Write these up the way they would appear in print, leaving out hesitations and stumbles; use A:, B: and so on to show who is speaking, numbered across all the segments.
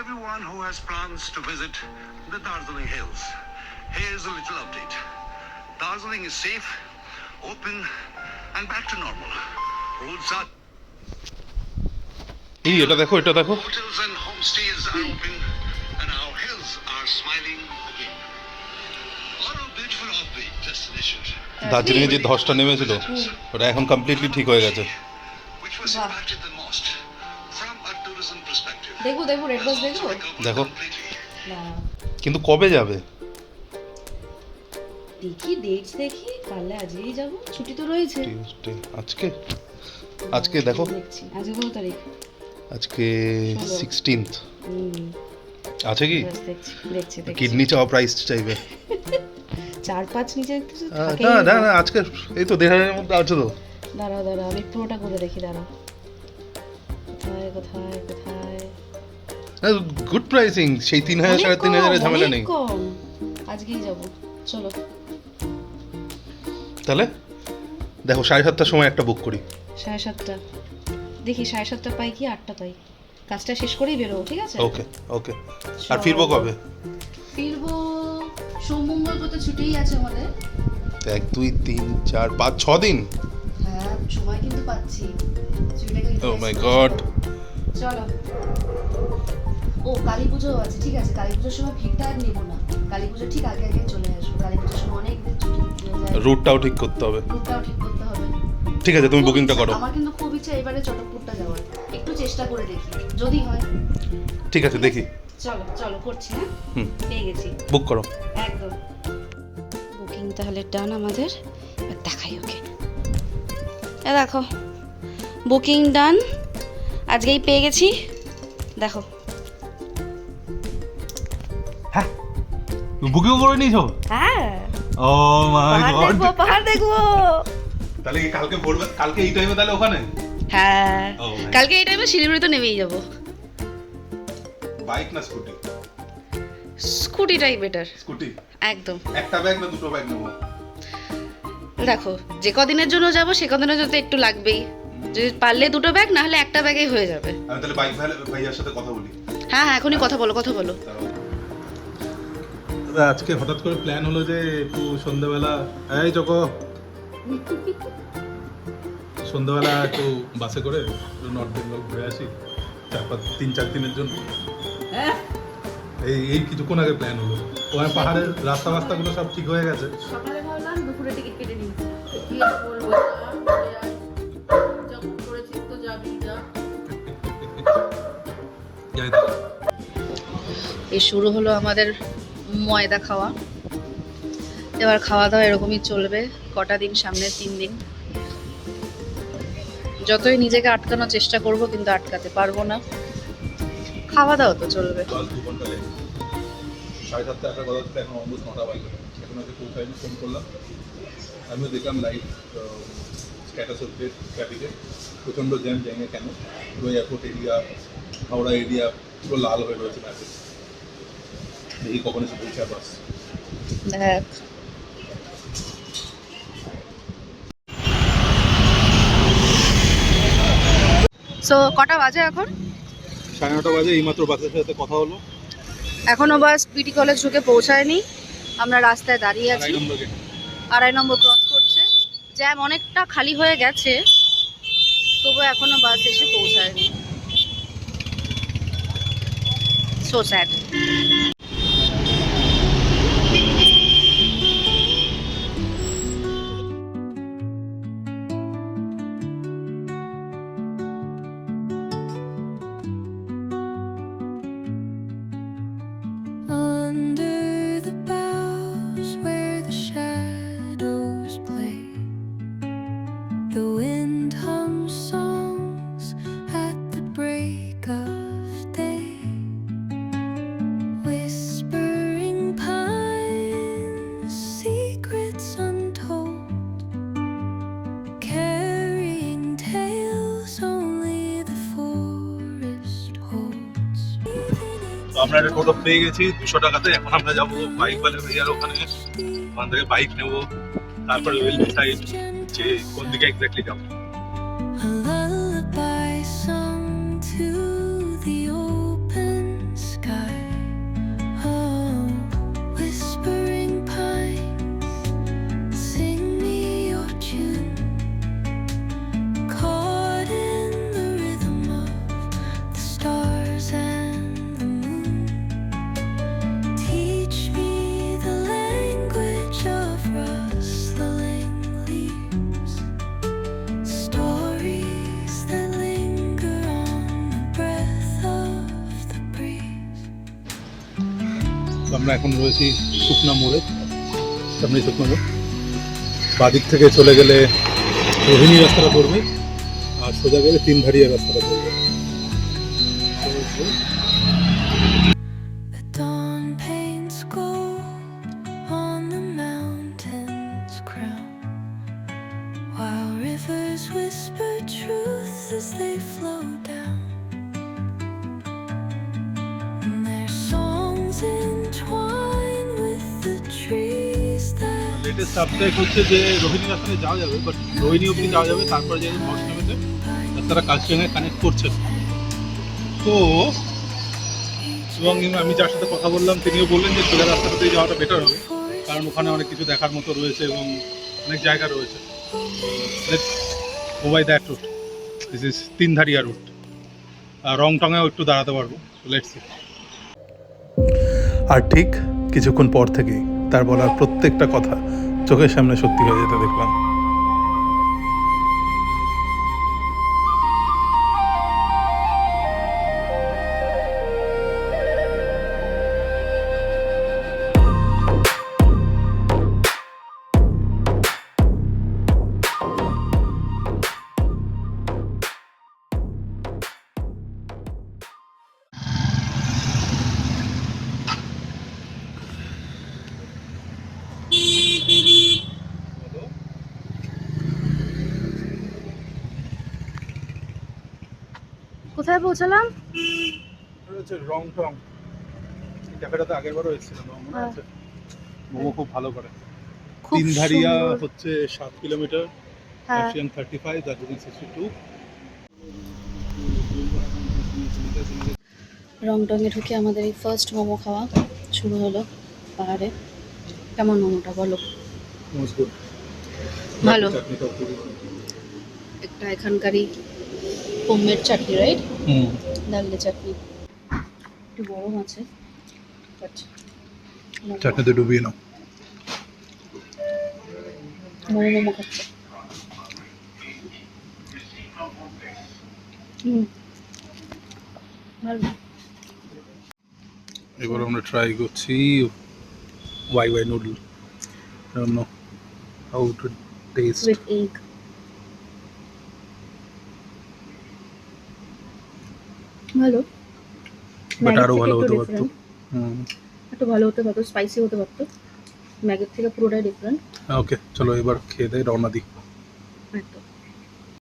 A: everyone who has plans to visit the Darjeeling Hills. Here's a little update. Darjeeling is safe, open, and back to normal. Roads are...
B: এটা দেখো
A: Hotels and homestays are open, and our hills are smiling again. What a beautiful offbeat destination.
B: Darjeeling এ যে ধসটা নেমেছিল ওটা এখন completely ঠিক হয়ে গেছে।
A: Which was impacted the most from a tourism perspective.
C: দেখো রেড বাস দেখো।
B: দেখো
C: না
B: কিন্তু কবে যাবে?
C: দেখি ডেটস দেখি, পারলে আজকেই যাব, ছুটি তো রয়েছে।
B: টিউসডে আজকে দেখো
C: দেখছি আজকে কত তারিখ?
B: আজকে 16th আছে কি?
C: দেখছি
B: কিডনি চাওয়া প্রাইস চাইবে
C: 4-5 নিচে কিছু থাকে
B: না আজকে এই তো 1500 এর মধ্যে আছে তো।
C: দাঁড়াও আমি পুরোটা করে দেখি, দাঁড়াও কোথায়
B: গুড প্রাইসিং, সেই 3000 3500 এর ঝামেলা নেই।
C: কম, আজকেই যাব, চলো
B: তাহলে দেখো 7:30টার সময় একটা বুক করি।
C: 7:30 দেখি 7:30 পাই কি 8টা পাই, কাজটা শেষ করেই বেরোবো, ঠিক আছে?
B: ওকে আর ফিরবো কবে?
C: ফিরবো সোম-মঙ্গল তো ছুটিই আছে আমাদের।
B: 1 2 3 4 5 6 দিন।
C: হ্যাঁ সময় কিন্তু পাচ্ছি।
B: ও মাই গড,
C: চলো। ও কালী পুজো আছে, ঠিক আছে, কালী পুজোর সময় ভিড়টা আর নেবো না, কালী পুজো ঠিক আগে চলে আসবো, কালী পুজোর সময় অনেক দিন ছুটি হয়ে যায়।
B: রুটটাও ঠিক করতে হবে। ঠিক আছে তুমি বুকিংটা করো।
C: আমার কিন্তু খুব ইচ্ছা এবারে চটকপুরটা যাওয়ার, একটু চেষ্টা করে দেখি যদি হয়।
B: ঠিক আছে দেখি।
C: চলো করছি। হ্যাঁ পেয়ে গেছি,
B: বুক করো
C: একদম। বুকিং তাহলে ডান আমাদের, এবার দেখাই ওকে। দেখো বুকিং ডান, আজকেই পেয়ে গেছি, দেখো।
B: হ্যাঁ বুকিং করে নিয়েছো?
C: হ্যাঁ
B: ও মাই গড,
C: পাহাড় দেখবো।
B: তাহলে কি কালকে ভোরবেলা, কালকে এই টাইমে তাহলে ওখানে?
C: হ্যাঁ কালকে এই টাইমে শিলিগুড়িতে নেমেই যাবো।
B: বাইক না স্কুটি?
C: স্কুটিটাই বেটার।
B: স্কুটি
C: একদম।
B: একটা ব্যাগ না দুটো ব্যাগ নেবো?
C: দেখো যে কদিনের জন্য যাবো সে কদিনের জন্য তো একটু লাগবেই, যদি পারলে দুটো ব্যাগ, না হলে একটা ব্যাগেই হয়ে যাবে।
B: আমি তাহলে বাইক ভাইয়ার সাথে কথা বলি।
C: হ্যাঁ এখনই কথা বলো।
B: আজকে হঠাৎ করে প্ল্যান হলো যে একটু সন্ধ্যাবেলা, এই চকো সন্ধ্যাবেলা একটু বাসে করে নর্থ বেঙ্গল ঘুরে আসি 3-4 দিনের জন্য। এই কিছুক্ষণ আগে প্ল্যান হলো, ওখানে পাহাড়ের রাস্তাগুলো সব ঠিক হয়ে গেছে।
C: সকালে ভাবলাম দুপুরে টিকিট কেটে নিই, এই শুরু হলো আমাদের ময়দা খাওয়া। এবার খাওয়া দাওয়া এরকমই চলবে কটা দিন, সামনে 3 দিন। যতই নিজেকে আটকানোর চেষ্টা করব কিন্তু আটকাতে পারবো না, খাওয়া দাওয়া তো চলবে।
B: 2 ঘন্টা লেগে 7:30 একটা কথা ছিল, এখন অলমোস্ট 9টা বাজে, এখন আগে পৌঁছাইনি। ফোন করলাম, আমিও দেখলাম লাইভ স্ট্যাটাস হচ্ছে ট্রাফিকে প্রচণ্ড জ্যাম কেন, পুরো এয়ারপোর্ট এরিয়া, হাওড়া এরিয়া পুরো লাল হয়ে রয়েছে ম্যাপে। দেখি কখন এসে পৌঁছায় বাস।
C: দেখ সো কটা বাজে এখন?
B: 9:30 বাজে। এইমাত্র বাসের সাথে কথা হলো,
C: এখনো বাস পিটি কলেজ ঢুকে পৌঁছায়নি, আমরা রাস্তায় দাঁড়িয়ে আছি। 2.5 নম্বর ক্রস করছে, জ্যাম অনেকটা খালি হয়ে গেছে, তবু এখনো বাস এসে পৌঁছায়নি। So sad.
B: আমরা একটা টোটো পেয়ে গেছি 200 টাকাতে। এখন আমরা যাবো বাইক বালে ভাইয়ার ওখানে, ওখান থেকে বাইক নেবো, তারপরে উইল ডিসাইড যে কোন দিকে এক্স্যাক্টলি যাবো। আমরা এখন রয়েছি শুকনা মোড়ে, সামনে শুকনা মোড়। বাদিক থেকে চলে গেলে রোহিণী রাস্তাটা পড়বে, আর সোজা গেলে তিনধারিয়া রাস্তাটা পড়বে।
D: The dawn paints gold on the mountain's crown, while rivers whisper truth as they flow down, and their songs entwine with the trees that
B: latest update হচ্ছে যে রোহিণী রাস্তায় যাওয়া যাবে, বাট রোহিণী অবধি যাওয়া যাবে, তারপরে যে মরসুমেতে রাস্তাটা কালচিরাঙে কানেক্ট করছে। তো এবং আমি যার সাথে কথা বললাম তিনিও বললেন যে সোজা রাস্তাটাতেই যাওয়াটা বেটার হবে, কারণ ওখানে অনেক কিছু দেখার মতো রয়েছে এবং অনেক জায়গা রয়েছে। Go by that route, this is Tindharia route. আর রং টঙেও একটু দাঁড়াতে পারবো, লেটস সি। আর ঠিক কিছুক্ষণ পর থেকেই তার বলার প্রত্যেকটা কথা চোখের সামনে সত্যি হয়ে যেতে দেখলাম।
C: কোথায় পৌঁছালাম?
B: রং টং ক্যাফেটাতে আগের বারও এসেছিলাম, মনে আছে? মোমো খুব ভালো করে।
C: খুব
B: তিনধারিয়া
C: সুন্দর।
B: হচ্ছে 7 কিলোমিটার,
C: হ্যাঁ,
B: কার্শিয়াং 35, দার্জিলিং 62।
C: রংটংয়ে ঢুকে আমাদের এই ফার্স্ট মোমো খাওয়া শুরু হলো পাহাড়ে। কেমন মোমোটা বলো?
B: মজবুত,
C: ভালো।
B: চাটনিটা পুরো।
C: একটা এখানকারই হোমমেড চাটনি, রাইট?
B: হুম,
C: ডাললে চাটনি একটু গরম আছে, বাট
B: চাটনিতে ডুবিয়ে নাও।
C: মোমো খাচ্ছে। ভালো।
B: এবার আমরা ট্রাই করছি Wai Wai noodle. I don't know how to taste.
C: With egg. ভালো,
B: বাট আরো
C: ম্যাগির
B: ভালো
C: থেকে
B: হতে
C: একটু
B: পারতো।
C: different।
B: হুম,
C: একটু ভালো হতে পারতো, স্পাইসি হতে পারতো। ম্যাগির থেকে পুরোটাই ডিফারেন্ট।
B: ওকে চলো এবার খেয়ে দেয়, রওনা দিই।
C: একদম।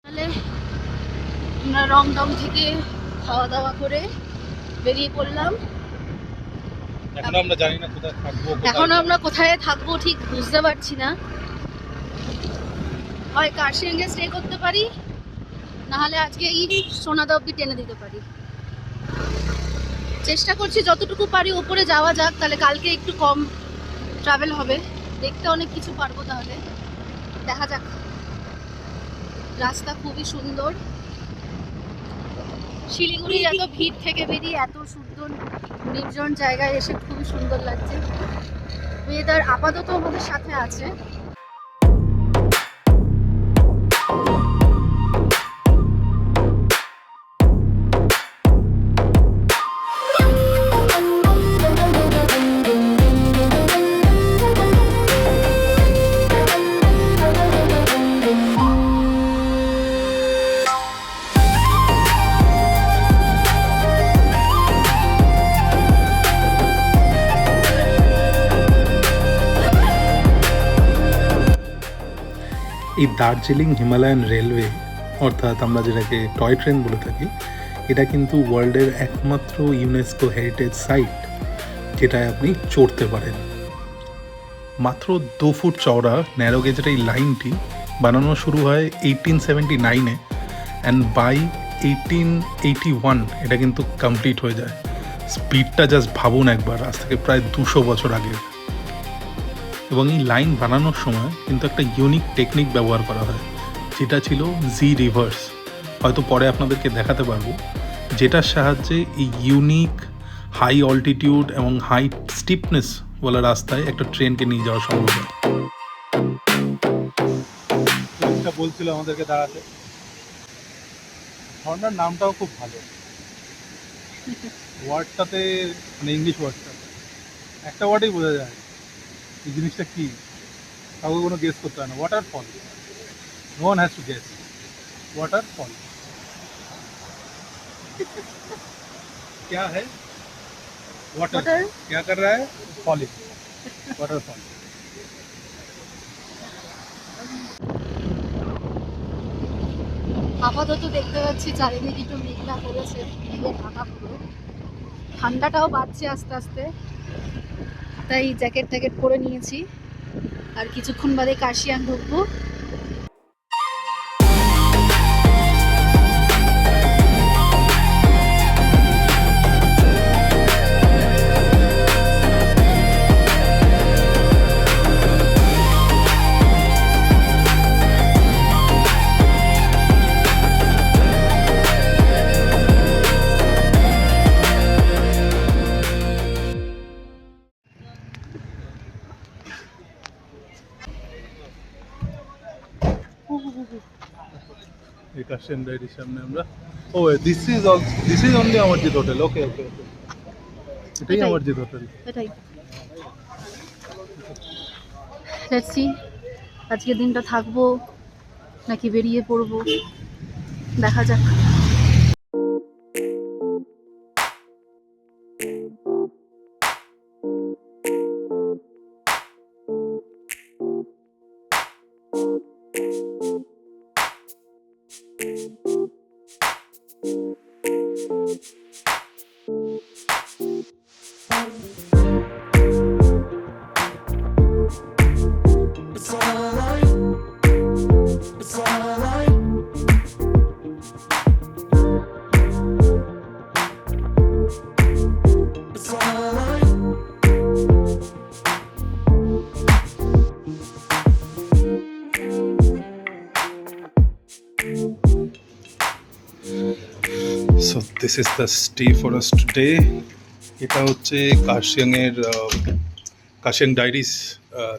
C: তাহলে আমরা রংটং থেকে খাওয়া দাওয়া করে বেরিয়ে পড়লাম।
B: এখন আমরা জানি না কোথায় থাকবো।
C: এখন আমরা কোথায় থাকবো ঠিক বুঝতে পারছি না। হয় কার্শিয়াংয়ে স্টে করতে পারি, নাহলে আজকে এই সোনাদা অব্দি টেনে দিতে পারি। চেষ্টা করছি যতটুকু পারি ওপরে যাওয়া যাক, তাহলে কালকে একটু কম ট্রাভেল হবে, দেখতে অনেক কিছু পারবো। তাহলে দেখা যাক। রাস্তা খুবই সুন্দর, শিলিগুড়ির এত ভিড় থেকে বেরিয়ে এত সুন্দর নির্জন জায়গায় এসে খুবই সুন্দর লাগছে। ওয়েদার আপাতত আমাদের সাথে আছে।
B: এই দার্জিলিং হিমালয়ান রেলওয়ে, অর্থাৎ আমরা যেটাকে টয় ট্রেন বলে থাকি, এটা কিন্তু ওয়ার্ল্ডের একমাত্র ইউনেস্কো হেরিটেজ সাইট যেটায় আপনি চড়তে পারেন। মাত্র 2 ফুট চওড়া ন্যারো গেজের এই লাইনটি বানানো শুরু হয় 1879-এ, অ্যান্ড বাই 1881 এটা কিন্তু কমপ্লিট হয়ে যায়। স্পিডটা জাস্ট ভাবুন একবার, আজ থেকে প্রায় 200 বছর আগে। এবং এই লাইন বানানোর সময় কিন্তু একটা ইউনিক টেকনিক ব্যবহার করা হয়, যেটা ছিল জি রিভার্স। হয়তো পরে আপনাদেরকে দেখাতে পারবো, যেটার সাহায্যে এই ইউনিক হাই অল্টিটিউড এবং হাই স্টিপনেস বলা রাস্তায় একটা ট্রেনকে নিয়ে যাওয়া সম্ভব হয়। বলছিল আমাদেরকে দাঁড়াতে। ঝর্ণার নামটাও খুব ভালো, ওয়ার্ডটাতে মানে ইংলিশ ওয়ার্ডটা একটা ওয়ার্ডেই বোঝা যায় এই জিনিসটা কি, কাউকে কোনো গেস করতে হয় না। Waterfall, no one has to guess. Waterfall क्या है? Water
C: Water?
B: क्या कर रहा है? Falling, waterfall.
C: আপাতত দেখতে পাচ্ছি চারিদিকে একটু মেঘলা করেছে, মেঘে ঢাকা পুরো। ঠান্ডাটাও বাড়ছে আস্তে আস্তে, তাই জ্যাকেট ট্যাকেট পরে নিয়েছি। আর কিছুক্ষণ বাদে কাশিয়ান ঢুকবো।
B: এই কাশিয়ান ডায়েরির সামনে আমরা। Oh this is only Amarjit hotel. Okay okay okay, এটাই অমরজিৎ হোটেল।
C: এটাই। লেটস সি আজকের দিনটা থাকবো নাকি বেরিয়ে পড়বো, দেখা যাক।
B: So this is the stay for us today. এটা হচ্ছে কাশিয়াং ডায়েরিস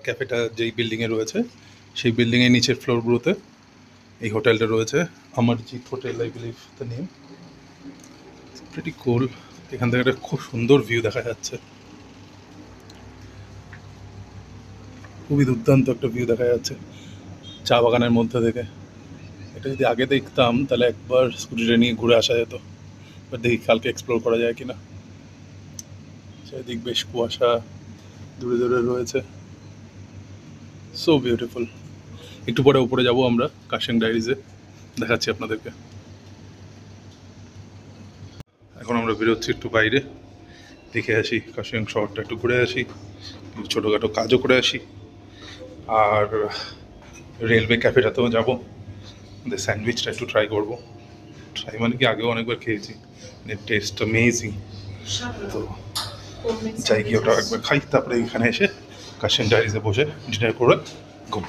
B: ক্যাফেটা যেই বিল্ডিংয়ে রয়েছে, সেই বিল্ডিংয়ের নিচের ফ্লোরগুলোতে এই হোটেলটা রয়েছে, Amarjit hotel I believe the name. Pretty cool. এখান থেকে একটা খুব সুন্দর ভিউ দেখা যাচ্ছে, খুবই দুর্দান্ত একটা ভিউ দেখা যাচ্ছে চা বাগানের মধ্যে থেকে। এটা যদি আগে দেখতাম তাহলে একবার স্কুটিটা নিয়ে ঘুরে আসা যেত, বাট দেখি কালকে এক্সপ্লোর করা যায় কিনা। চারিদিক বেশ কুয়াশা দূরে দূরে রয়েছে, সো বিউটিফুল। একটু পরে উপরে যাব আমরা কাশিয়াং ডায়েরিজে, দেখাচ্ছি আপনাদেরকে। এখন আমরা বেরোচ্ছি একটু বাইরে, দেখে আসি কাশিয়াং শহরটা, একটু ঘুরে আসি, ছোটোখাটো কাজও করে আসি, আর রেলওয়ে ক্যাফেটাতেও যাবো। স্যান্ডউইচটা একটু ট্রাই করবো। ট্রাই মানে কি, আগেও অনেকবার খেয়েছি, টেস্ট অ্যামেজিং। তো যাই গিয়ে ওটা একবার খাই, তারপরে এখানে এসে কাশিয়াং ডায়েরিজে বসে ডিনার করে ঘুম।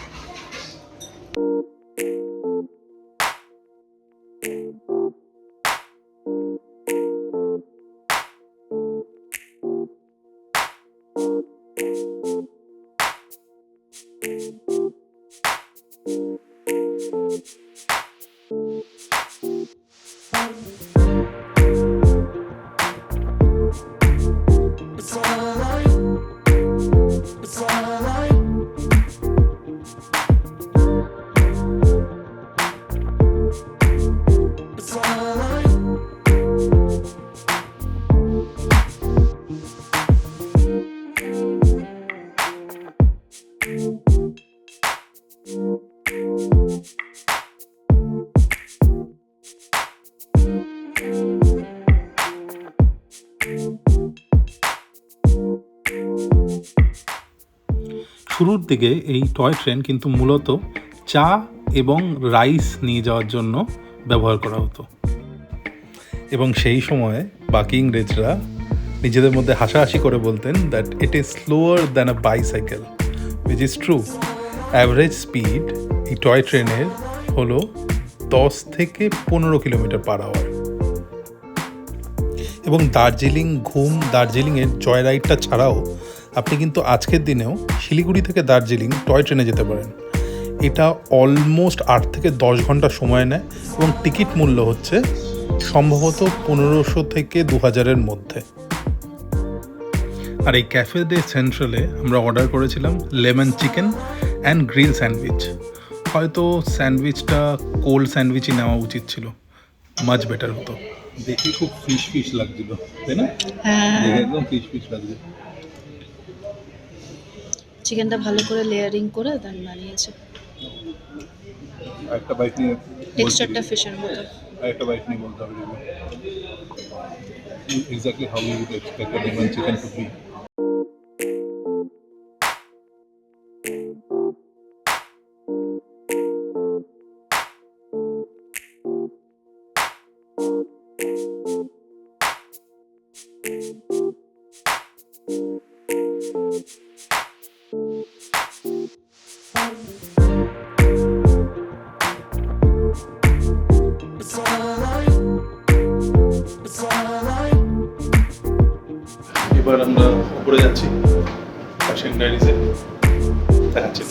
B: শুরুর দিকে এই টয় ট্রেন কিন্তু মূলত চা এবং রাইস নিয়ে যাওয়ার জন্য ব্যবহার করা হতো, এবং সেই সময় বাকি ইংরেজরা নিজেদের মধ্যে হাসাহাসি করে বলতেন that it is slower than a bicycle, which is true. Average speed এই টয় ট্রেনের হলো 10 থেকে 15 কিলোমিটার পার আওয়ার। এবং দার্জিলিংয়ের জয় রাইডটা ছাড়াও আপনি কিন্তু আজকের দিনেও শিলিগুড়ি থেকে দার্জিলিং টয় ট্রেনে যেতে পারেন। এটা অলমোস্ট 8 থেকে 10 ঘন্টা সময় নেয়, এবং টিকিট মূল্য হচ্ছে সম্ভবত 1500 থেকে 2000-এর মধ্যে। আর এই ক্যাফে ডে সেন্ট্রালে আমরা অর্ডার করেছিলাম lemon chicken and grill sandwich. হয়তো স্যান্ডউইচটা কোল্ড স্যান্ডউইচই নেওয়া উচিত ছিল, মাচ বেটার হতো। দেখি খুব ফিশ ফিশ লাগছিল, তাই না?
C: হ্যাঁ,
B: দেখে একদম ফিশ ফিশ লাগছে।
C: চিকেনটা ভালো করে লেয়ারিং করে দেন বানিয়েছে,
B: একটা বাইট নিয়ে
C: টেক্সচারটা ফিশের মতো।
B: একটা বাইট নিয়ে বলতে হবে exactly how you would expect a lemon chicken to be. এবার আমরা উপরে যাচ্ছি কাশিয়াং ডায়েরিজে, দেখাচ্ছি।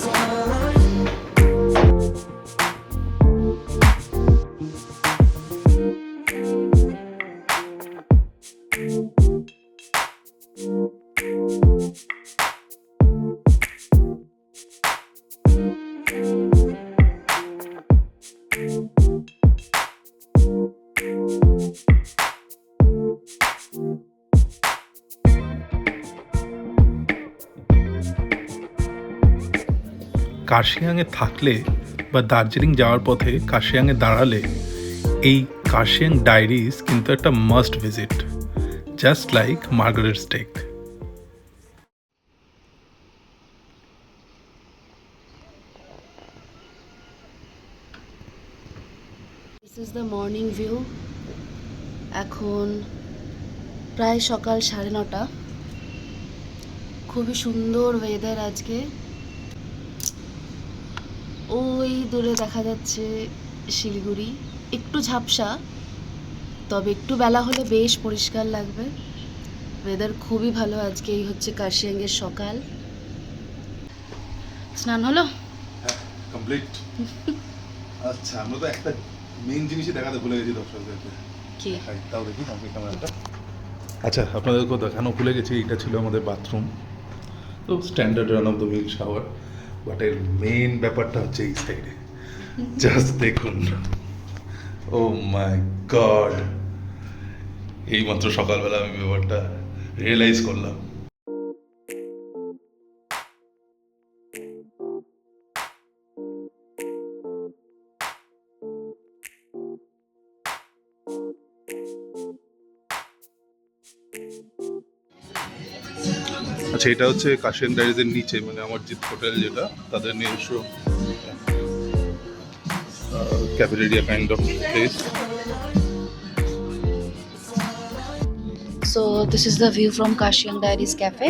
B: কার্শিয়াংয়ে থাকলে বা দার্জিলিং যাওয়ার পথে কার্শিয়াংয়ে দাঁড়ালে এই কার্শিয়াং ডায়েরিজ কিন্তু একটা must visit, just like Margaret steak.
C: This is the morning view. এখন প্রায় সকাল 9:30। খুবই সুন্দর ওয়েদার আজকে। ওই দূরে দেখা যাচ্ছে শিলিগুড়ি, একটু ঝাপসা, তবে একটু বেলা হলে বেশ পরিষ্কার লাগবে। ওয়েদার খুবই ভালো আজকে। এই হচ্ছে কার্শিয়াংয়ের সকাল। স্নান হলো?
B: হ্যাঁ, কমপ্লিট। আচ্ছা, আমরা তো একটা মেইন জিনিসই দেখাতে ভুলে গেছি দর্শকদেরকে।
C: কি?
B: তাও দেখি আমাকে ক্যামেরাটা। আচ্ছা, আপনাদেরকে দেখানো ভুলে গেছি, এটা ছিল আমাদের বাথরুম। তো standard run of the mill shower, but এর মেইন ব্যাপারটা হচ্ছে এই সাইডে। জাস্ট দেখুন, ও মাই গড! এইমাত্র সকালবেলা আমি ব্যাপারটা রিয়েলাইজ করলাম। আচ্ছা, এটা হচ্ছে কাশিয়াং ডায়েরিজের নিচে, মানে অমরজিৎ হোটেল যেটা, তাদের নিজস্ব cafeteria kind of place.
C: So this is the view from Kashiang Diaries Cafe.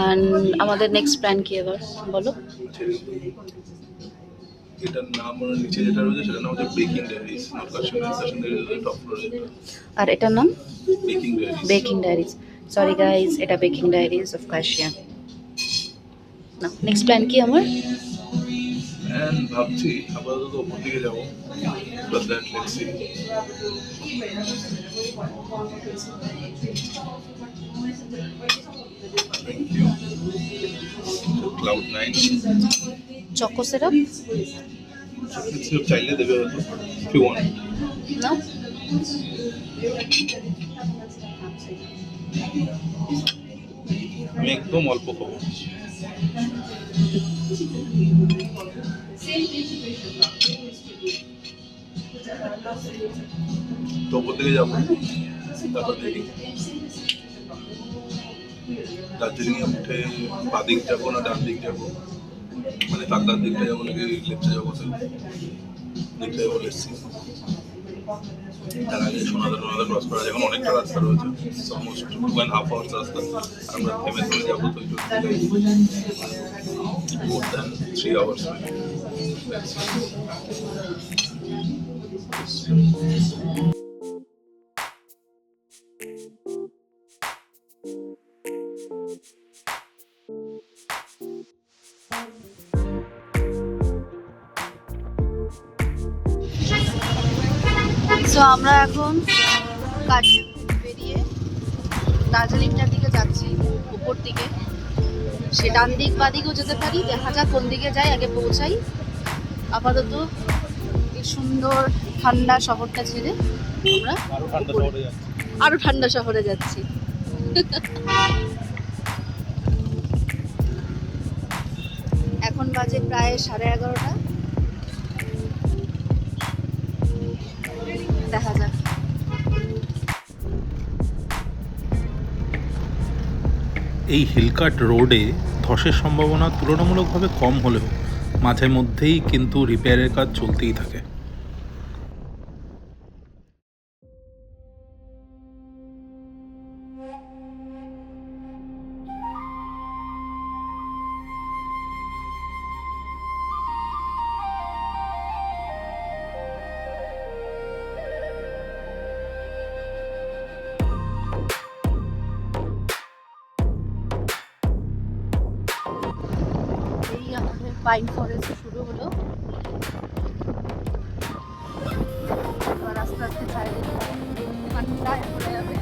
C: And আমাদের নেক্সট প্ল্যান কি এবার বলো?
B: এটার নাম নিচে যেটা রয়েছে সেটার নাম হচ্ছে baking diaries, not Kurseong diaries top ফ্লোরে।
C: আর এটার নাম
B: baking diaries.
C: Baking diaries. Sorry guys, এটা বেকিং ডায়েরিজ অফ কাশিয়াং। না, নেক্সট প্ল্যান কি আমার?
B: And ভাবছি আপাতত ওপর দিকে যাবো, but then let's see. Thank you. So, Cloud9
C: choco syrup
B: চাইলে দেবে হয়তো, if you want.
C: না?
B: আমি একদম অল্প খাবো। তো ওপর দিকে যাবো, তারপর দেখি দার্জিলিং এ উঠে বাদিক যাবো না ডান দিক যাবো, মানে কাকদার দিকটা যাবো নাকি লেফটে যাবো, দিকটা যাবো লেটসি। তার আগে সোনাদা ক্রস করা, এখন অনেকটা রাস্তা রয়েছে, অলমোস্ট 2.5 hours রাস্তা। আমরা থেমে থেমে যাবো, তো মোর দ্যান 3 hours।
C: সো আমরা এখন কাশিয়াং থেকে বেরিয়ে দার্জিলিংটার দিকে যাচ্ছি, উপর দিকে। সে ডান দিক বা দিকেও যেতে পারি, দেখা যাক কোন দিকে যাই, আগে পৌঁছাই। আপাতত এই সুন্দর ঠান্ডা শহরটা ছেড়ে আমরা আরো ঠান্ডা শহরে যাচ্ছি। এখন বাজে প্রায় 11:30। দেখা যাক।
E: এই হিলকাট রোডে ধসের সম্ভাবনা তুলনামূলকভাবে কম হলেও মাঝে মধ্যেই কিন্তু রিপেয়ারের কাজ চলতেই থাকে।
C: এই আমাদের পাইন ফরেস্ট শুরু হলো। এবার আস্তে আস্তে চারিদিকে ঠান্ডা পড়ে যাবে।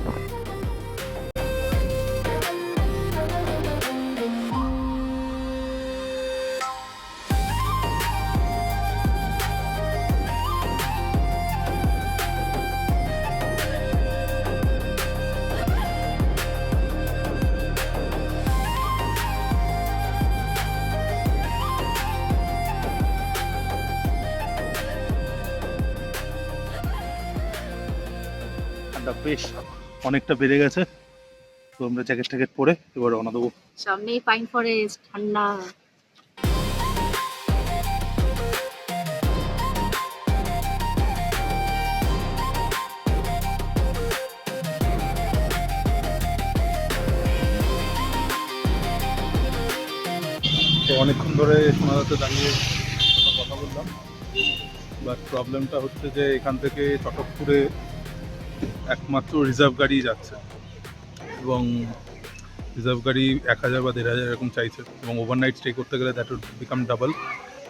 E: ঠান্ডা বেশ অনেকটা বেড়ে গেছে, তো আমরা জ্যাকেট ট্যাকেট পরে এবার রওনা দেবো।
C: সামনেই পাইন ফরেস্ট, ঠান্ডা।
E: তো অনেকক্ষণ ধরে সোনাদাতে দাঁড়িয়ে কথা বললাম, বাট প্রবলেমটা হচ্ছে যে এখান থেকে চটকপুরে একমাত্র রিজার্ভ গাড়ি যাচ্ছে, এবং রিজার্ভ গাড়ি 1000 বা 1500 এরকম চাইছে, এবং ওভারনাইট স্টে করতে গেলে দ্যাট উড বিকাম ডাবল।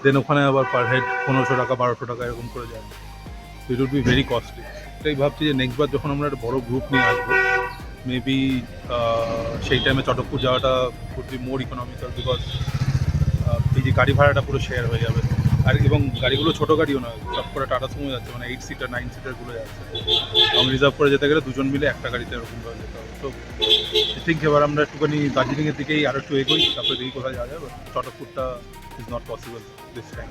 E: দেন ওখানে আবার পার হেড 1500 টাকা 1200 টাকা এরকম করে যায়। It would be very costly. এটাই ভাবছি যে নেক্সট বার যখন আমরা একটা বড় গ্রুপ নিয়ে আসবো, মেবি সেই টাইমে চটকপুর যাওয়াটা would be more economical, because এই যে গাড়ি ভাড়াটা পুরো শেয়ার হয়ে যাবে। আর এবং গাড়িগুলো ছোটো গাড়িও নয়, সব করে টাটা সুমো যাচ্ছে, মানে 8 সিটার 9 সিটারগুলো যাচ্ছে, এবং রিজার্ভ করে যেতে গেলে দুজন মিলে একটা গাড়িতে এরকমভাবে যেতে হবে। তো আই থিঙ্ক এবার আমরা একটুখানি দার্জিলিংয়ের দিকেই আরও একটু এগোই, তারপরে দেখি কোথায় যাওয়া যাবে। চটকপুরটা is not possible this time.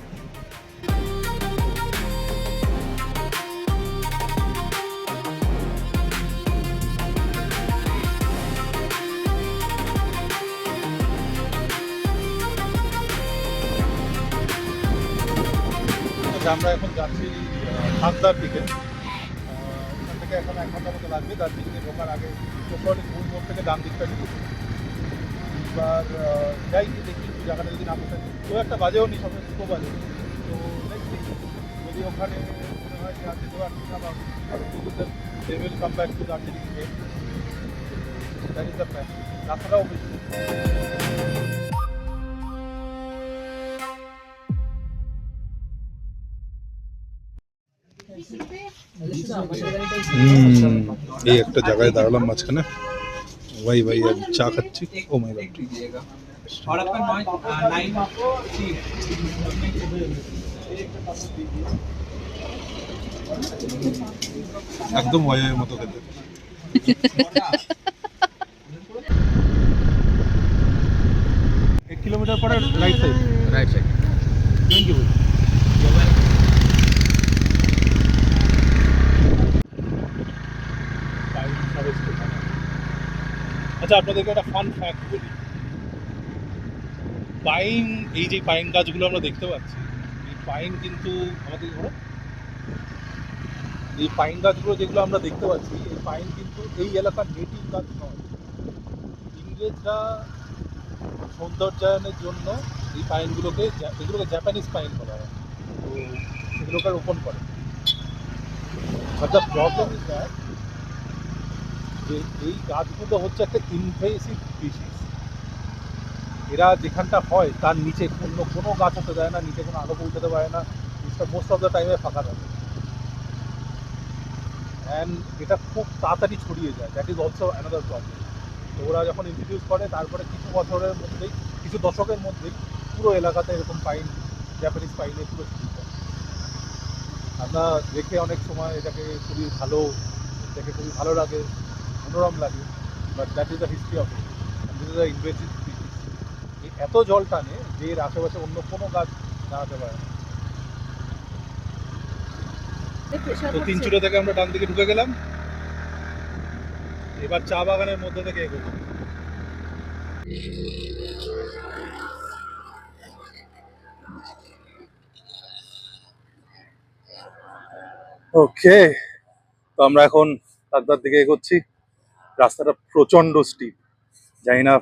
E: আমরা এখন যাচ্ছি হাসদার দিকে। এখান থেকে এখন 1 ঘন্টা মতো লাগবে দার্জিলিংয়ে ঢোকার আগে। চোখড়ি মূল মোড় থেকে ডান দিকটা ঢুকেছি। এবার যাই দেখি জায়গাটা যদি না বোঝায়, খুব একটা বাজেও নি, সব দুটো বাজে। তো দেখছি যদি ওখানে মনে হয় যে আজকে দেওয়ার ঠিক না, they will come back to Darjeeling gate. That is the plan. রাস্তাটাও বেশি এই একটা জায়গায় দাঁড়ালাম মাঝখানে, ভাই ভাই চা খাচ্ছি। ও মাই গড, একদম ওয়াইয়ের মতো খেতে। 1 কিলোমিটার পরে রাইট সাইড। Thank you. আচ্ছা, আপনাদেরকে একটা ফান ফ্যাক্ট বলি। পাইন, এই যে পাইন গাছগুলো আমরা দেখতে পাচ্ছি, এই পাইন কিন্তু আমাদের এই পাইন গাছগুলো যেগুলো আমরা দেখতে পাচ্ছি, এই পাইন কিন্তু এই এলাকার নেটিভ গাছ নয়। ইংরেজরা সৌন্দর্যায়নের জন্য এই পাইনগুলোকে, এগুলোকে জাপানিজ পাইন বলা হয়, তো এগুলোকে রোপণ করে। But the problem is that যে এই গাছগুলো হচ্ছে একটা ইনভেসিভ স্পিসিস। এরা যেখানটা হয় তার নিচে অন্য কোনো গাছ হতে দেয় না, নিচে কোনো আলো পৌঁছাতে পারে না, মোস্ট অফ দ্য টাইমে ফাঁকা থাকে, অ্যান্ড এটা খুব তাড়াতাড়ি ছড়িয়ে যায়। That is also another problem. ওরা যখন ইন্ট্রোডিউস করে তারপরে কিছু বছরের মধ্যেই, কিছু দশকের মধ্যেই পুরো এলাকাতে এরকম পাইন, জাপানিজ পাইনে পুরো ছড়িয়ে পড়ে। আমরা দেখে অনেক সময় এটাকে খুবই ভালো, দেখে খুবই ভালো লাগে, মনোরম লাগে, but that is the history of it, this is the invasive species. এত জল টানে যে এর আশেপাশে অন্য কোনো গাছ দাঁড়াতে পারে না। তো তিনচুড়ে থেকে আমরা ডান দিকে ঢুকে গেলাম, এবার চা বাগানের মধ্যে থেকে এগোবো। ওকে, তো আমরা এখন তাকদার দিকে এগোচ্ছি। রাস্তাটা প্রচন্ড স্টিপ, জানি না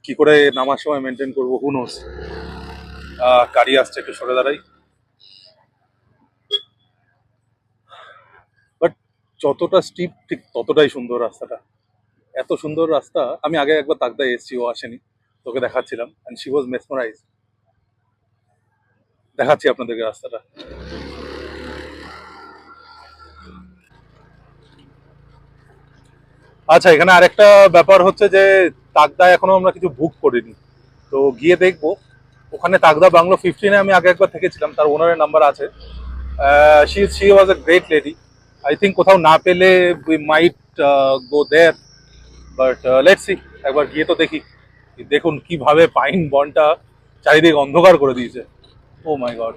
E: কি করে নামার সময় মেনটেন করবো, হু নোস। গাড়ি আসছে, একটু সরে দাঁড়াই। বাট যতটা স্টিপ ঠিক ততটাই সুন্দর রাস্তাটা, এত সুন্দর রাস্তা। আমি আগে একবার তাকদায় এসেছি, ও আসেনি, তোকে দেখাচ্ছিলাম, অ্যান্ড শি ওয়াজ মেসমারাইজ। দেখাচ্ছি আপনাদেরকে রাস্তাটা। আচ্ছা, এখানে আরেকটা ব্যাপার হচ্ছে যে তাকদায় এখনো আমরা কিছু বুক করিনি, তো গিয়ে দেখবো। ওখানে তাকদা বাংলো 15-এ আমি আগে একবার থেকেছিলাম, তার ওনারের নাম্বার আছে। She was a great lady. I think কোথাও না পেলে we might go there, but let's see, একবার গিয়ে তো দেখি। দেখুন কিভাবে পাইন বনটা চারিদিকে অন্ধকার করে দিয়েছে। ও মাই গড।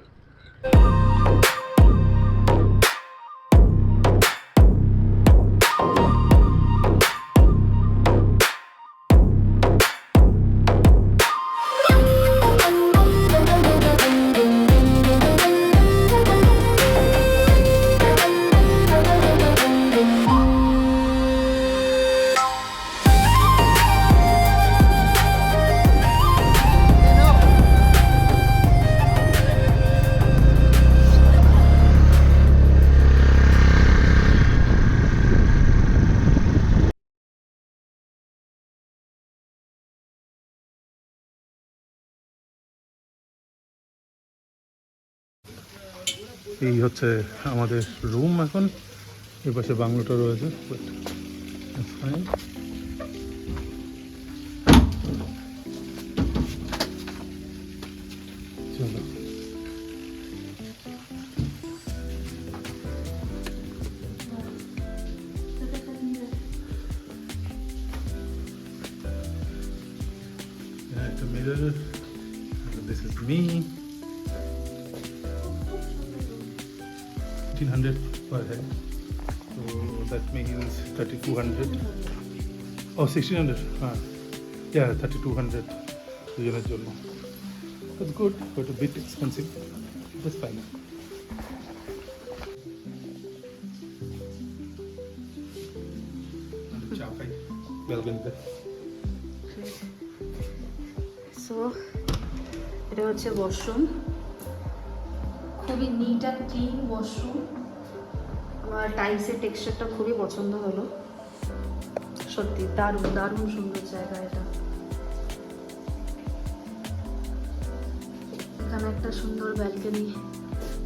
E: এই হচ্ছে আমাদের রুম এখন, এর পাশে বাংলোটা রয়েছে, বাট ইটস ফাইন। চলো, একটা mirror, this is me. 1,500 per head, so that means 3,200. Oh, 1,600. Yeah, 3,200 দুজনের জন্য। That's good, but a bit expensive. That's fine. চা খাই ব্যালকনিতে।
C: সো এটা হচ্ছে ওয়াশরুম, খুবই নিট অ্যান্ড ক্লিন ওয়াশরুম। আমার টাইলসের টেক্সচারটা খুবই পছন্দ হলো, সত্যি দারুণ দারুণ সুন্দর জায়গা এটা। এখানে একটা সুন্দর ব্যালকনি,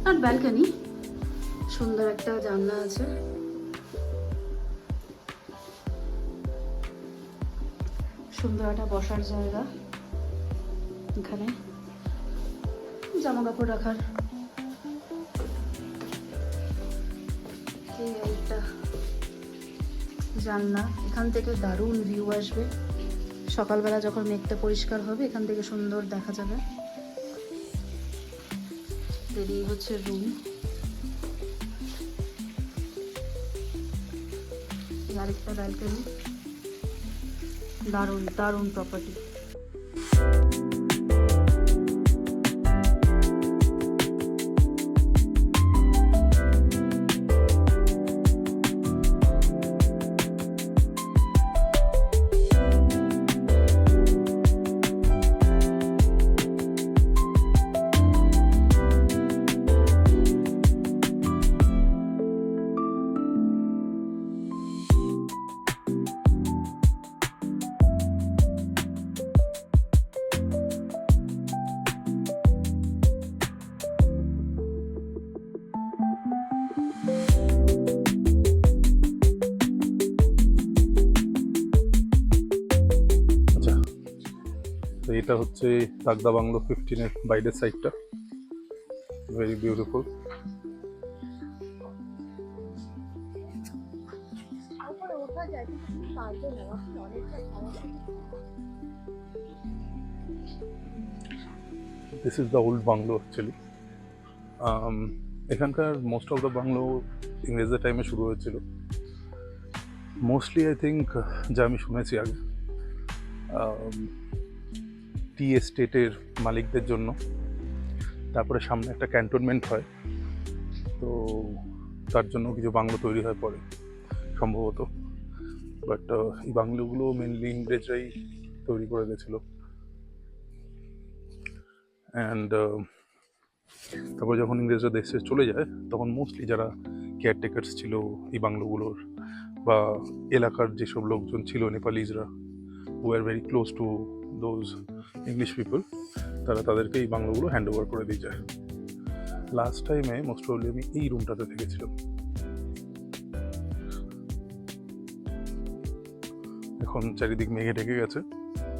C: আর ব্যালকনি সুন্দর একটা জানলা আছে। সুন্দর একটা বসার জায়গা, এখানে জামা কাপড় রাখার। একটা জানলা, এখান থেকে দারুণ ভিউ আসবে। সকালবেলা যখন মেঘটা পরিষ্কার হবে এখান থেকে সুন্দর দেখা যাবে। এই হচ্ছে রুম, আরেকটা ব্যালকনি, দারুণ দারুণ প্রপার্টি।
E: এটা হচ্ছে তাগদা বাংলো 15-এর বাইরের সাইডটা, very beautiful. This is the old bungalow actually. এখানকার মোস্ট অফ দ্য বাংলো ইংরেজদের টাইমে শুরু হয়েছিল। মোস্টলি আই থিঙ্ক, যা আমি শুনেছি আগে, টি এস্টেটের মালিকদের জন্য। তারপরে সামনে একটা ক্যান্টনমেন্ট হয়, তো তার জন্য কিছু বাংলো তৈরি হয় পরে সম্ভবত। বাট এই বাংলোগুলো মেনলি ইংরেজরাই তৈরি করে দিয়েছিল। অ্যান্ড তারপর যখন ইংরেজরা দেশে চলে যায়, তখন মোস্টলি যারা কেয়ারটেকার্স ছিল এই বাংলোগুলোর, বা এলাকার যেসব লোকজন ছিল নেপালিজরা, who are very close to those English people, তারা তাদেরকে এই বাংলোগুলো হ্যান্ড ওভার করে দিয়ে যায়। লাস্ট টাইমে মোস্ট প্রবলি আমি এই রুমটাতে থেকেছিলাম। এখন চারিদিক মেঘে ঢেকে গেছে,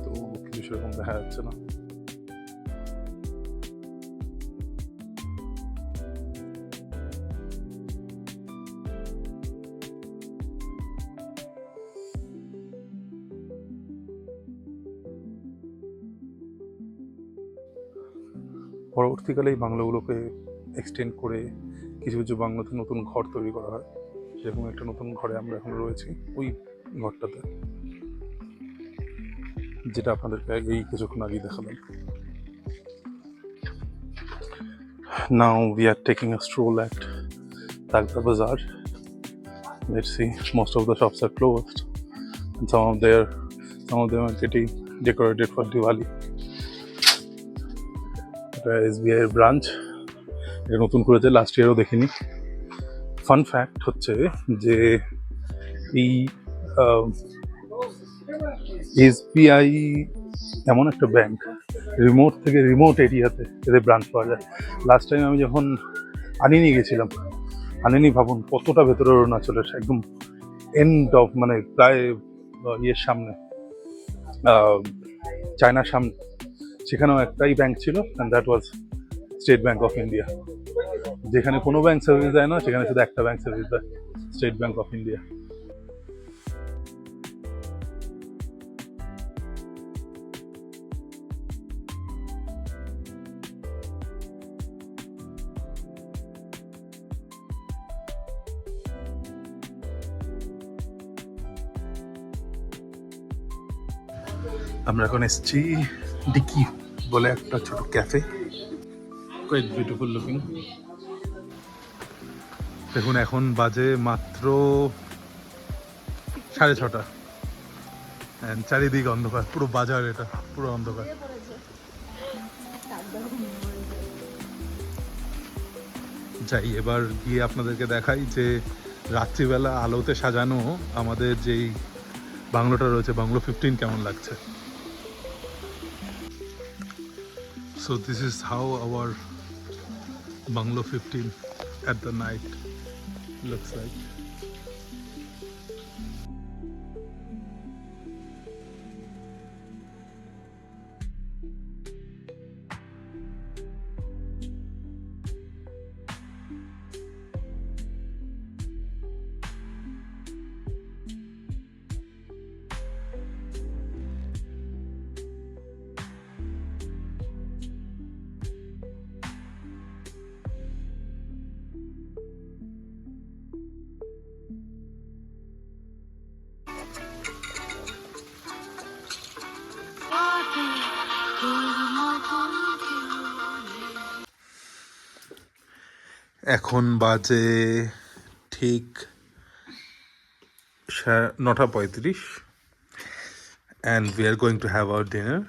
E: তো কিছু সেরকম দেখা যাচ্ছে না। পরবর্তীকালে এই বাংলোগুলোকে এক্সটেন্ড করে কিছু কিছু বাংলোতে নতুন ঘর তৈরি করা হয়। সেরকম একটা নতুন ঘরে আমরা এখন রয়েছি, ওই ঘরটাতে, যেটা আপনাদেরকে এই কিছুক্ষণ আগেই দেখালাম। Now we are taking a stroll at Tagda Bazaar. Let's see, most of the shops are closed, and some of them are getting decorated for Diwali. SBI এর ব্রাঞ্চ এটা নতুন করেছে, লাস্ট ইয়ারও দেখিনি। ফান ফ্যাক্ট হচ্ছে যে এই SBI এমন একটা ব্যাংক, রিমোট থেকে রিমোট এরিয়াতে এদের ব্রাঞ্চ পাওয়া যায়। লাস্ট টাইম আমি যখন আনিনি গেছিলাম, আনিনি ভাবুন কতটা ভেতরে অরুণাচলের, একদম এন্ড অফ, মানে প্রায় ইয়ের সামনে, চায়নার সামনে, সেখানেও একটাই ব্যাংক ছিল, and that was state bank of India. যেখানে কোনো ব্যাংক সার্ভিস দেয় না, সেখানে শুধু একটা ব্যাংক সার্ভিস দেয়, স্টেট ব্যাংক অফ ইন্ডিয়া। আমরা এখন এসেছি ডিকি বলে একটা ছোট ক্যাফে, কোয়াইট বিউটিফুল লুকিং। দেখুন এখন বাজে মাত্র 6:30, চারিদিক অন্ধকার, পুরো বাজার, এটা পুরো অন্ধকার। যাই এবার গিয়ে আপনাদেরকে দেখাই যে রাত্রিবেলা আলোতে সাজানো আমাদের যেই বাংলোটা রয়েছে, বাংলো 15, কেমন লাগছে। So this is how our Bungalow 15 at the night looks like. এখন বাজে ঠিক 9:35 and we are going to have our dinner.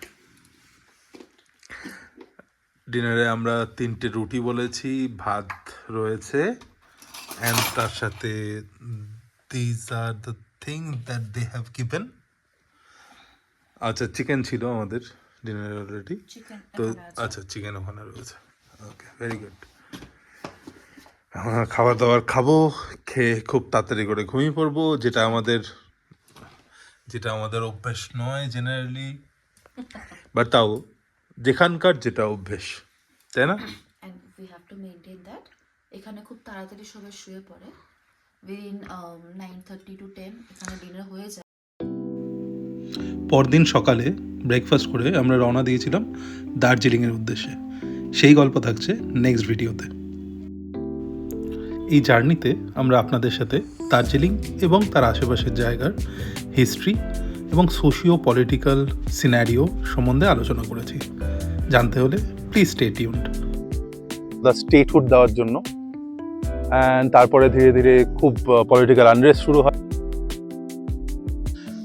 E: ডিনারে আমরা 3টে রুটি বলেছি, ভাত রয়েছে, and তার সাথে these are the things that they have given. আচ্ছা, চিকেন ছিল আমাদের ডিনারে অলরেডি, তো আচ্ছা চিকেন ওখানে রয়েছে। ওকে, ভেরি গুড। খাবার দাবার খাবো, খেয়ে খুব তাড়াতাড়ি করে ঘুমিয়ে পড়বো, যেটা আমাদের অভ্যাস নয় জেনারেলি। বা তাও যেখানকার যেটা অভ্যেস, তাই না?
F: And we have to maintain that. এখানে খুব তাড়াতাড়ি সবাই শুয়ে পড়ে, উইদিন 9:30 to 10 এখানে ডিনার হয়ে যায়।
E: পরদিন সকালে ব্রেকফাস্ট করে আমরা রওনা দিয়েছিলাম দার্জিলিংয়ের উদ্দেশ্যে। সেই গল্প থাকছে নেক্সট ভিডিওতে। এই জার্নিতে আমরা আপনাদের সাথে দার্জিলিং এবং তার আশেপাশের জায়গার হিস্ট্রি এবং সোশিও পলিটিক্যাল সিনারিও সম্বন্ধে আলোচনা করেছি। জানতে হলে please stay tuned. The statehood দেওয়ার জন্য, অ্যান্ড তারপরে ধীরে ধীরে খুব পলিটিক্যাল আনরেস্ট শুরু হয়।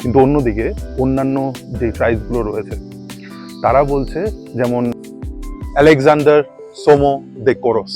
E: কিন্তু অন্যদিকে অন্যান্য যে ট্রাইবসগুলো রয়েছে তারা বলছে, যেমন আলেকজান্ডার সোমো দে কোরস,